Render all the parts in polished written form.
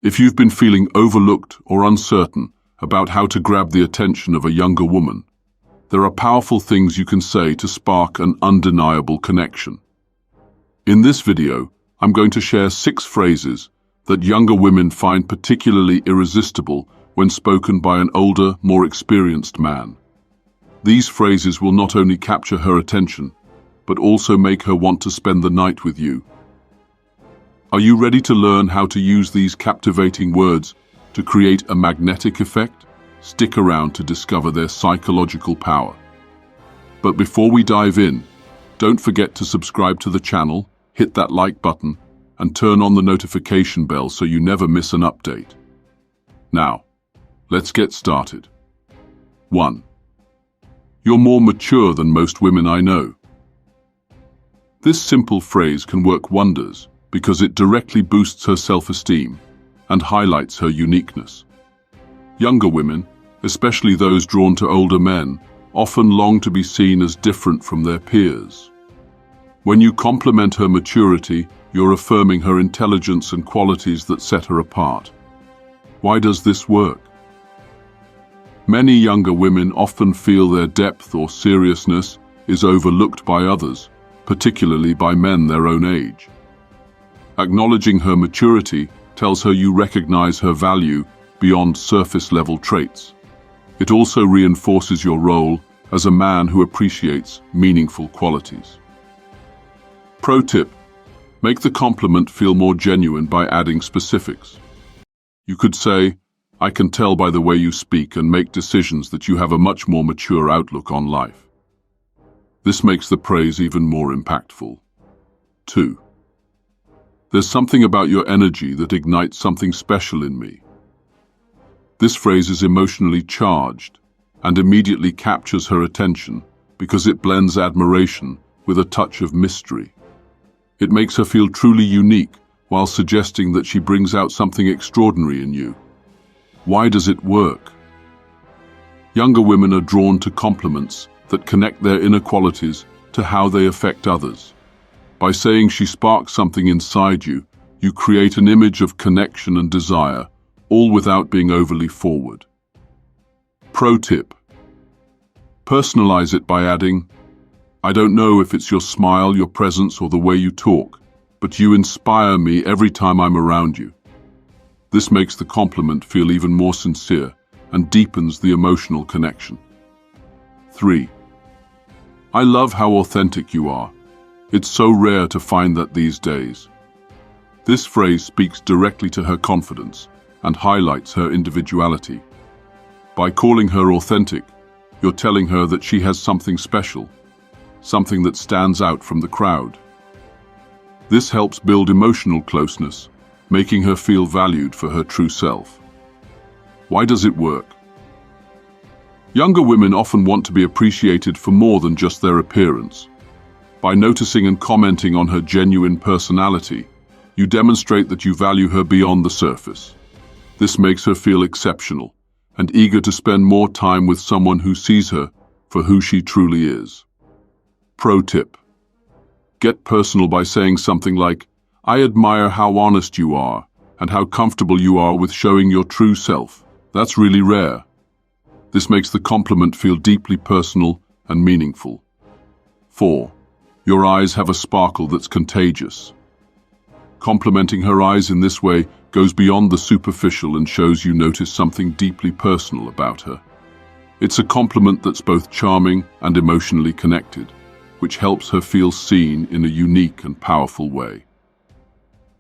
If you've been feeling overlooked or uncertain about how to grab the attention of a younger woman, there are powerful things you can say to spark an undeniable connection. In this video, I'm going to share 6 phrases that younger women find particularly irresistible when spoken by an older, more experienced man. These phrases will not only capture her attention, but also make her want to spend the night with you. Are you ready to learn how to use these captivating words to create a magnetic effect? Stick around to discover their psychological power. But before we dive in, don't forget to subscribe to the channel, hit that like button, and turn on the notification bell so you never miss an update. Now, let's get started. 1. You're more mature than most women I know. This simple phrase can work wonders because it directly boosts her self-esteem and highlights her uniqueness. Younger women, especially those drawn to older men, often long to be seen as different from their peers. When you compliment her maturity, you're affirming her intelligence and qualities that set her apart. Why does this work? Many younger women often feel their depth or seriousness is overlooked by others, particularly by men their own age. Acknowledging her maturity tells her you recognize her value beyond surface-level traits. It also reinforces your role as a man who appreciates meaningful qualities. Pro tip: make the compliment feel more genuine by adding specifics. You could say, "I can tell by the way you speak and make decisions that you have a much more mature outlook on life." This makes the praise even more impactful. 2. There's something about your energy that ignites something special in me. This phrase is emotionally charged and immediately captures her attention because it blends admiration with a touch of mystery. It makes her feel truly unique while suggesting that she brings out something extraordinary in you. Why does it work? Younger women are drawn to compliments that connect their inner qualities to how they affect others. By saying she sparks something inside you, you create an image of connection and desire, all without being overly forward. Pro tip: personalize it by adding, "I don't know if it's your smile, your presence, or the way you talk, but you inspire me every time I'm around you." This makes the compliment feel even more sincere and deepens the emotional connection. 3. I love how authentic you are. It's so rare to find that these days. This phrase speaks directly to her confidence and highlights her individuality. By calling her authentic, you're telling her that she has something special, something that stands out from the crowd. This helps build emotional closeness, making her feel valued for her true self. Why does it work? Younger women often want to be appreciated for more than just their appearance. By noticing and commenting on her genuine personality, you demonstrate that you value her beyond the surface. This makes her feel exceptional and eager to spend more time with someone who sees her for who she truly is. Pro tip: get personal by saying something like, "I admire how honest you are and how comfortable you are with showing your true self. That's really rare." This makes the compliment feel deeply personal and meaningful. 4. Your eyes have a sparkle that's contagious. Complimenting her eyes in this way goes beyond the superficial and shows you notice something deeply personal about her. It's a compliment that's both charming and emotionally connected, which helps her feel seen in a unique and powerful way.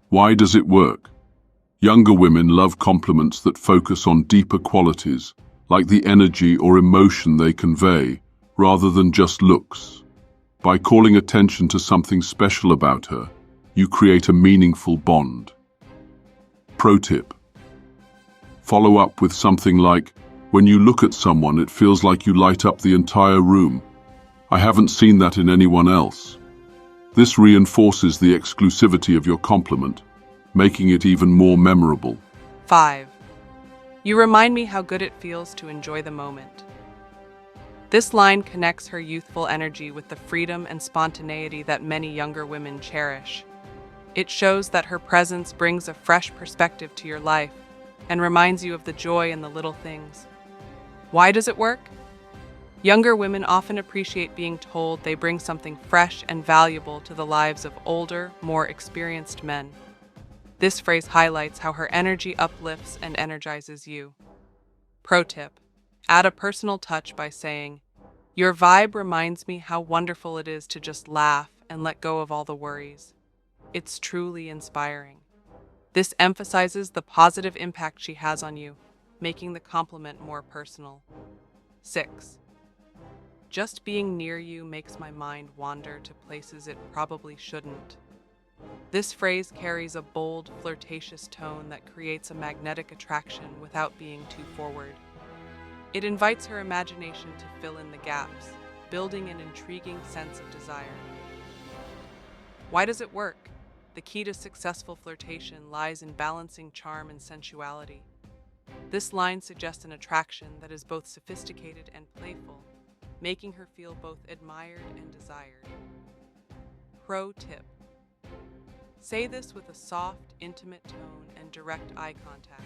Why does it work? Younger women love compliments that focus on deeper qualities, like the energy or emotion they convey, rather than just looks. By calling attention to something special about her, you create a meaningful bond. Pro tip: follow up with something like, "When you look at someone, it feels like you light up the entire room. I haven't seen that in anyone else." This reinforces the exclusivity of your compliment, making it even more memorable. 5. You remind me how good it feels to enjoy the moment. This line connects her youthful energy with the freedom and spontaneity that many younger women cherish. It shows that her presence brings a fresh perspective to your life and reminds you of the joy in the little things. Why does it work? Younger women often appreciate being told they bring something fresh and valuable to the lives of older, more experienced men. This phrase highlights how her energy uplifts and energizes you. Pro tip: add a personal touch by saying, "Your vibe reminds me how wonderful it is to just laugh and let go of all the worries." It's truly inspiring. This emphasizes the positive impact she has on you, making the compliment more personal. 6. Just being near you makes my mind wander to places it probably shouldn't. This phrase carries a bold, flirtatious tone that creates a magnetic attraction without being too forward. It invites her imagination to fill in the gaps, building an intriguing sense of desire. Why does it work? The key to successful flirtation lies in balancing charm and sensuality. This line suggests an attraction that is both sophisticated and playful, making her feel both admired and desired. Pro tip: say this with a soft, intimate tone and direct eye contact.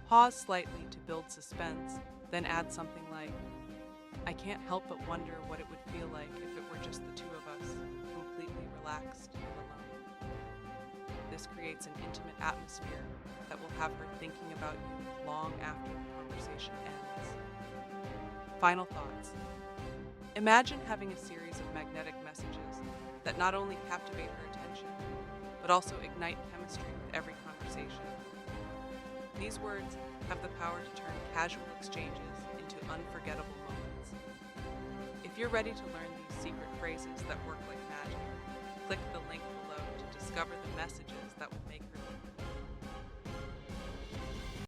Pause slightly to build suspense, then add something like, "I can't help but wonder what it would feel like if it were just the two of us, completely relaxed and alone." This creates an intimate atmosphere that will have her thinking about you long after the conversation ends. Final thoughts. Imagine having a series of magnetic messages that not only captivate her attention, but also ignite chemistry with every conversation. These words have the power to turn casual exchanges into unforgettable moments. If you're ready to learn these secret phrases that work like magic, click the link below to discover the messages that will make her